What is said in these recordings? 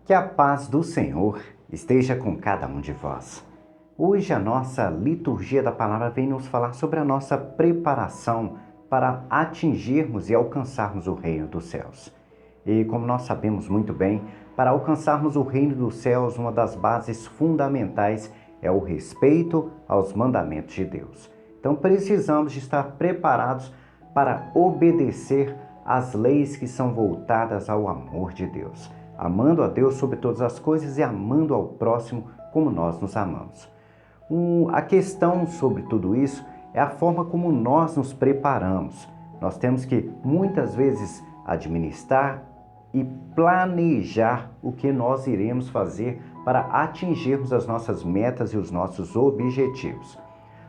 Que a paz do Senhor esteja com cada um de vós. Hoje a nossa liturgia da palavra vem nos falar sobre a nossa preparação para atingirmos e alcançarmos o reino dos céus. E como nós sabemos muito bem, para alcançarmos o reino dos céus, uma das bases fundamentais é o respeito aos mandamentos de Deus. Então precisamos de estar preparados para obedecer às leis que são voltadas ao amor de Deus, amando a Deus sobre todas as coisas e amando ao próximo como nós nos amamos. A questão sobre tudo isso é a forma como nós nos preparamos. Nós temos que muitas vezes administrar e planejar o que nós iremos fazer para atingirmos as nossas metas e os nossos objetivos.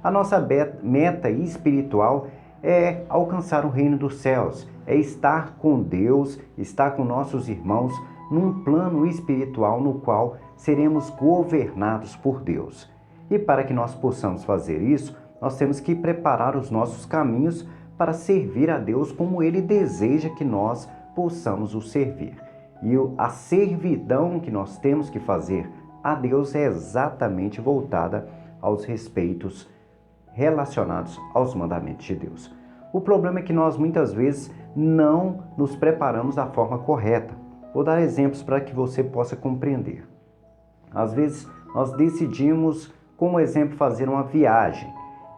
A nossa meta espiritual é alcançar o reino dos céus, é estar com Deus, estar com nossos irmãos num plano espiritual no qual seremos governados por Deus. E para que nós possamos fazer isso, nós temos que preparar os nossos caminhos para servir a Deus como Ele deseja que nós possamos o servir. E a servidão que nós temos que fazer a Deus é exatamente voltada aos respeitos relacionados aos mandamentos de Deus. O problema é que nós muitas vezes não nos preparamos da forma correta. Vou dar exemplos para que você possa compreender. Às vezes nós decidimos, como exemplo, fazer uma viagem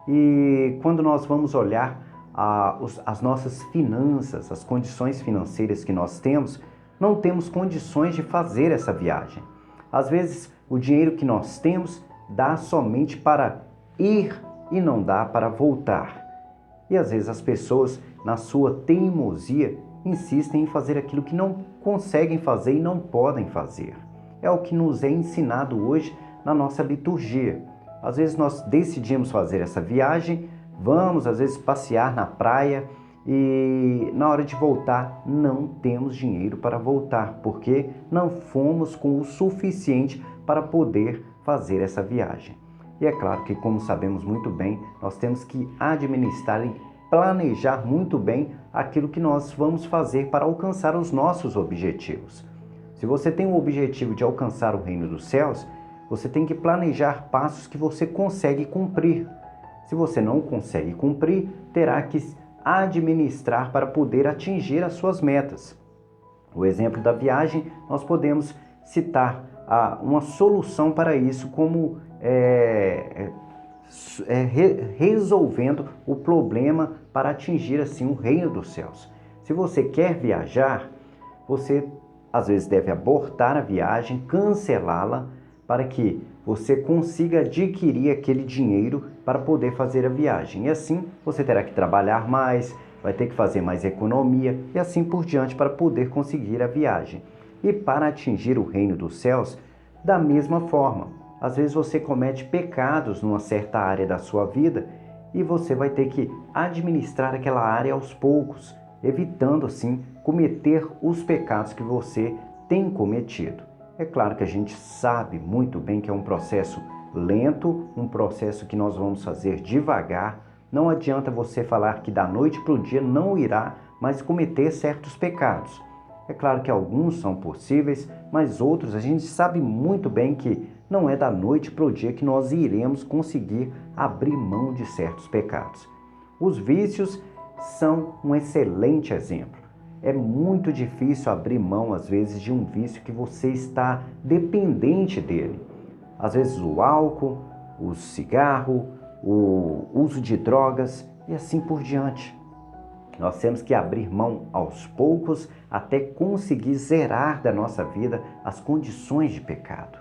e quando nós vamos olhar as nossas finanças, as condições financeiras que nós temos, não temos condições de fazer essa viagem. Às vezes o dinheiro que nós temos dá somente para ir e não dá para voltar. E às vezes as pessoas, na sua teimosia, insistem em fazer aquilo que não conseguem fazer e não podem fazer. É o que nos é ensinado hoje na nossa liturgia. Às vezes nós decidimos fazer essa viagem, vamos às vezes passear na praia e na hora de voltar não temos dinheiro para voltar, porque não fomos com o suficiente para poder fazer essa viagem. E é claro que, como sabemos muito bem, nós temos que administrar e planejar muito bem aquilo que nós vamos fazer para alcançar os nossos objetivos. Se você tem o objetivo de alcançar o reino dos céus, você tem que planejar passos que você consegue cumprir. Se você não consegue cumprir, terá que administrar para poder atingir as suas metas. O exemplo da viagem, nós podemos citar uma solução para isso, como resolvendo o problema para atingir assim o reino dos céus. Se você quer viajar, você às vezes deve abortar a viagem, cancelá-la, para que você consiga adquirir aquele dinheiro para poder fazer a viagem. E assim você terá que trabalhar mais, vai ter que fazer mais economia e assim por diante para poder conseguir a viagem. E para atingir o reino dos céus, da mesma forma, às vezes você comete pecados numa certa área da sua vida e você vai ter que administrar aquela área aos poucos, evitando assim cometer os pecados que você tem cometido. É claro que a gente sabe muito bem que é um processo lento, um processo que nós vamos fazer devagar. Não adianta você falar que da noite para o dia não irá mais cometer certos pecados. É claro que alguns são possíveis, mas outros a gente sabe muito bem que não é da noite para o dia que nós iremos conseguir abrir mão de certos pecados. Os vícios são um excelente exemplo. É muito difícil abrir mão, às vezes, de um vício que você está dependente dele. Às vezes o álcool, o cigarro, o uso de drogas e assim por diante. Nós temos que abrir mão aos poucos até conseguir zerar da nossa vida as condições de pecado.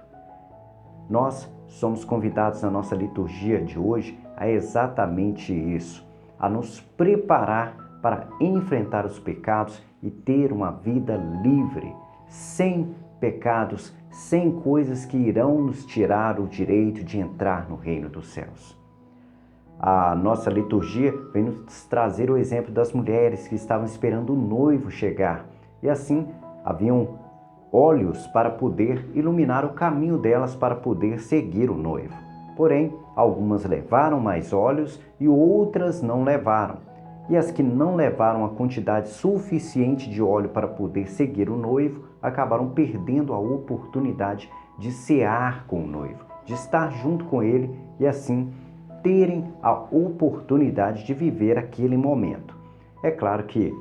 Nós somos convidados na nossa liturgia de hoje a exatamente isso, a nos preparar para enfrentar os pecados e ter uma vida livre, sem pecados, sem coisas que irão nos tirar o direito de entrar no reino dos céus. A nossa liturgia vem nos trazer o exemplo das mulheres que estavam esperando o noivo chegar e assim haviam óleos para poder iluminar o caminho delas para poder seguir o noivo. Porém, algumas levaram mais óleos e outras não levaram. e as que não levaram a quantidade suficiente de óleo para poder seguir o noivo, acabaram perdendo a oportunidade de cear com o noivo, de estar junto com ele e assim terem a oportunidade de viver aquele momento. É claro que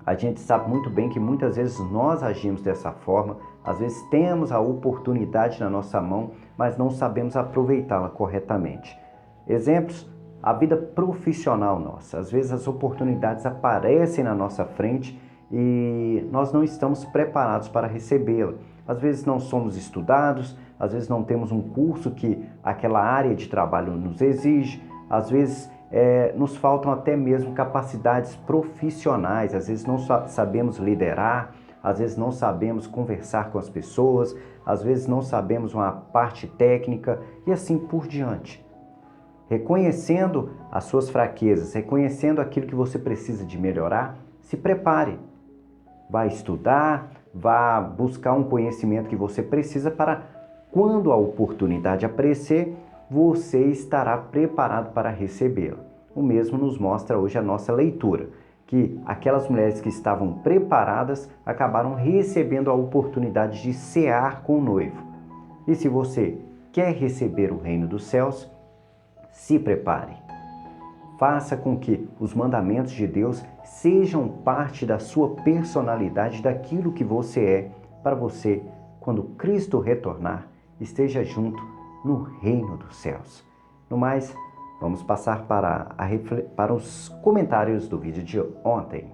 a gente sabe muito bem que muitas vezes nós agimos dessa forma, às vezes temos a oportunidade na nossa mão, mas não sabemos aproveitá-la corretamente. Exemplos, a vida profissional nossa. Às vezes as oportunidades aparecem na nossa frente e nós não estamos preparados para recebê-la. Às vezes não somos estudados, às vezes não temos um curso que aquela área de trabalho nos exige, às vezes nos faltam até mesmo capacidades profissionais, às vezes não sabemos liderar, às vezes não sabemos conversar com as pessoas, às vezes não sabemos uma parte técnica e assim por diante. Reconhecendo as suas fraquezas, reconhecendo aquilo que você precisa de melhorar, se prepare. Vá estudar, vá buscar um conhecimento que você precisa para quando a oportunidade aparecer, você estará preparado para recebê-la. O mesmo nos mostra hoje a nossa leitura, que aquelas mulheres que estavam preparadas acabaram recebendo a oportunidade de cear com o noivo. E se você quer receber o reino dos céus, se prepare. Faça com que os mandamentos de Deus sejam parte da sua personalidade, daquilo que você é, para você, quando Cristo retornar, esteja junto no reino dos céus. No mais, vamos passar para os comentários do vídeo de ontem.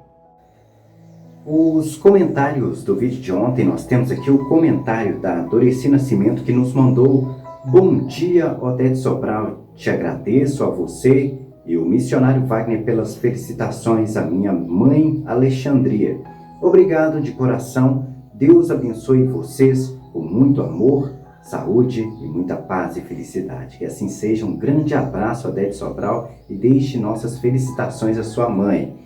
Os comentários do vídeo de ontem, nós temos aqui o comentário da Doreci Nascimento, que nos mandou: bom dia, Odete Sobral, te agradeço a você e o missionário Wagner pelas felicitações à minha mãe Alexandria. Obrigado de coração, Deus abençoe vocês com muito amor, saúde e muita paz e felicidade. Que assim seja. Um grande abraço, Odete Sobral, e deixe nossas felicitações à sua mãe.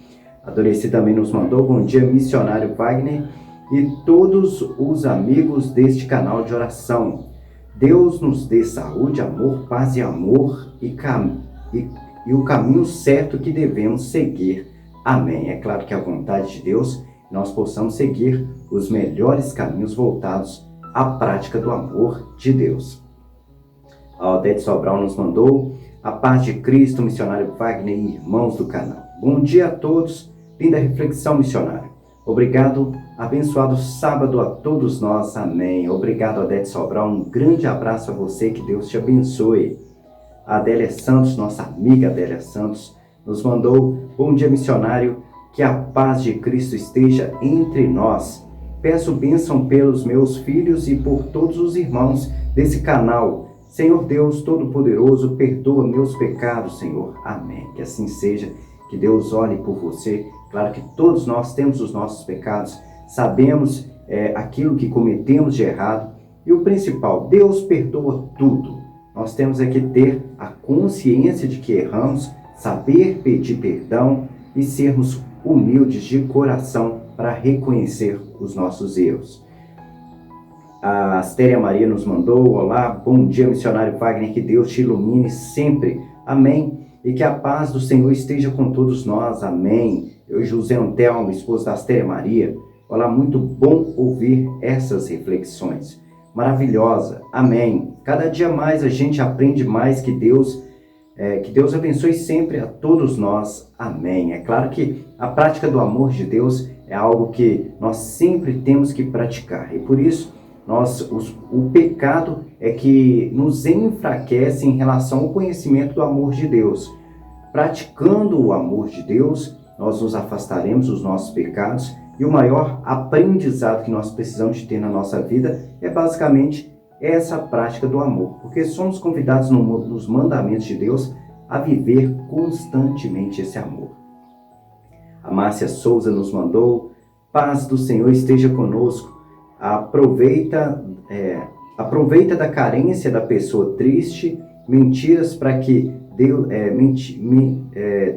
A Doreci também nos mandou: bom dia, missionário Wagner e todos os amigos deste canal de oração. Deus nos dê saúde, amor, paz e amor e o caminho certo que devemos seguir. Amém. É claro que a vontade de Deus, nós possamos seguir os melhores caminhos voltados à prática do amor de Deus. A Odete Sobral nos mandou: a paz de Cristo, missionário Wagner e irmãos do canal. Bom dia a todos, linda reflexão, missionário. Obrigado, abençoado sábado a todos nós, amém. Obrigado, Odete Sobral, um grande abraço a você, que Deus te abençoe. A Adélia Santos, nossa amiga Adélia Santos, nos mandou: bom dia, missionário, que a paz de Cristo esteja entre nós. Peço bênção pelos meus filhos e por todos os irmãos desse canal. Senhor Deus Todo-Poderoso, perdoa meus pecados, Senhor. Amém. Que assim seja, que Deus olhe por você. Claro que todos nós temos os nossos pecados, sabemos aquilo que cometemos de errado. E o principal, Deus perdoa tudo. Nós temos que ter a consciência de que erramos, saber pedir perdão e sermos humildes de coração para reconhecer os nossos erros. A Astéria Maria nos mandou: olá, bom dia, missionário Wagner, que Deus te ilumine sempre, amém, e que a paz do Senhor esteja com todos nós, amém. Eu, José Antelmo, esposo da Astéria Maria, olá, muito bom ouvir essas reflexões, maravilhosa, amém. Cada dia mais a gente aprende mais. Que Deus abençoe sempre a todos nós, amém. É claro que a prática do amor de Deus é algo que nós sempre temos que praticar, e por isso o pecado é que nos enfraquece em relação ao conhecimento do amor de Deus. Praticando o amor de Deus, nós nos afastaremos dos nossos pecados, e o maior aprendizado que nós precisamos de ter na nossa vida é basicamente essa prática do amor, porque somos convidados nos mandamentos de Deus a viver constantemente esse amor. A Márcia Souza nos mandou: paz do Senhor esteja conosco. Aproveita da carência da pessoa triste, mentiras para que Deus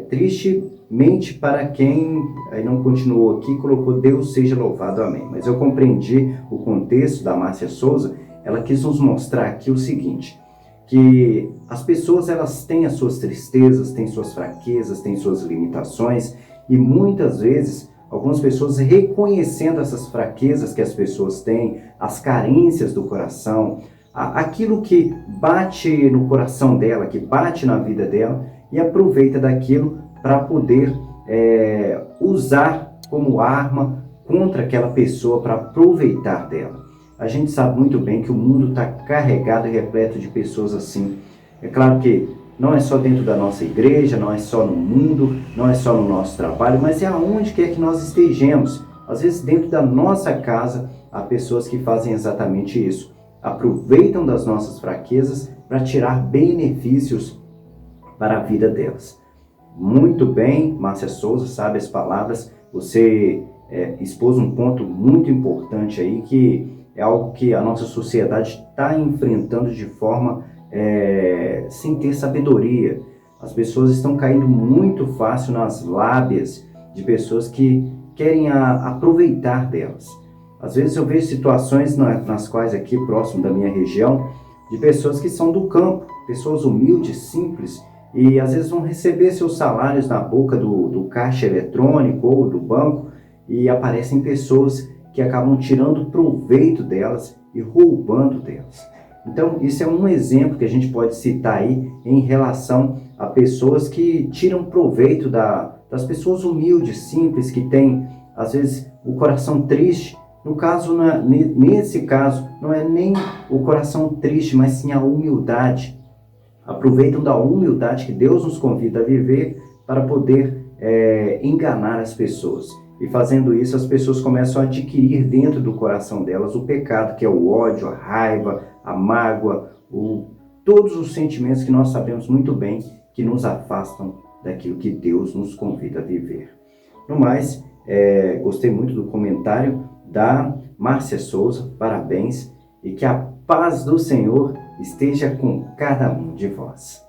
triste mente para quem, aí não continuou aqui, colocou Deus seja louvado, amém. Mas eu compreendi o contexto da Márcia Souza. Ela quis nos mostrar aqui o seguinte, que as pessoas elas têm as suas tristezas, têm suas fraquezas, têm suas limitações e muitas vezes algumas pessoas reconhecendo essas fraquezas que as pessoas têm, as carências do coração, aquilo que bate no coração dela, que bate na vida dela e aproveita daquilo para poder usar como arma contra aquela pessoa para aproveitar dela. A gente sabe muito bem que o mundo está carregado e repleto de pessoas assim. É claro que não é só dentro da nossa igreja, não é só no mundo, não é só no nosso trabalho, mas é aonde quer que nós estejamos. Às vezes dentro da nossa casa há pessoas que fazem exatamente isso. Aproveitam das nossas fraquezas para tirar benefícios para a vida delas. Muito bem, Márcia Souza, sabe as palavras. Você expôs um ponto muito importante aí, que é algo que a nossa sociedade está enfrentando de forma sem ter sabedoria. As pessoas estão caindo muito fácil nas lábias de pessoas que querem aproveitar delas. Às vezes eu vejo situações nas quais aqui próximo da minha região, de pessoas que são do campo, pessoas humildes, simples, e às vezes vão receber seus salários na boca do caixa eletrônico ou do banco, e aparecem pessoas que acabam tirando proveito delas e roubando delas. Então, isso é um exemplo que a gente pode citar aí em relação a pessoas que tiram proveito das pessoas humildes, simples, que têm, às vezes, o coração triste. No caso, nesse caso, não é nem o coração triste, mas sim a humildade. Aproveitam da humildade que Deus nos convida a viver para poder enganar as pessoas. E fazendo isso, as pessoas começam a adquirir dentro do coração delas o pecado, que é o ódio, a raiva, a mágoa, todos os sentimentos que nós sabemos muito bem que nos afastam daquilo que Deus nos convida a viver. No mais, gostei muito do comentário da Márcia Souza, parabéns, e que a paz do Senhor esteja com cada um de vós.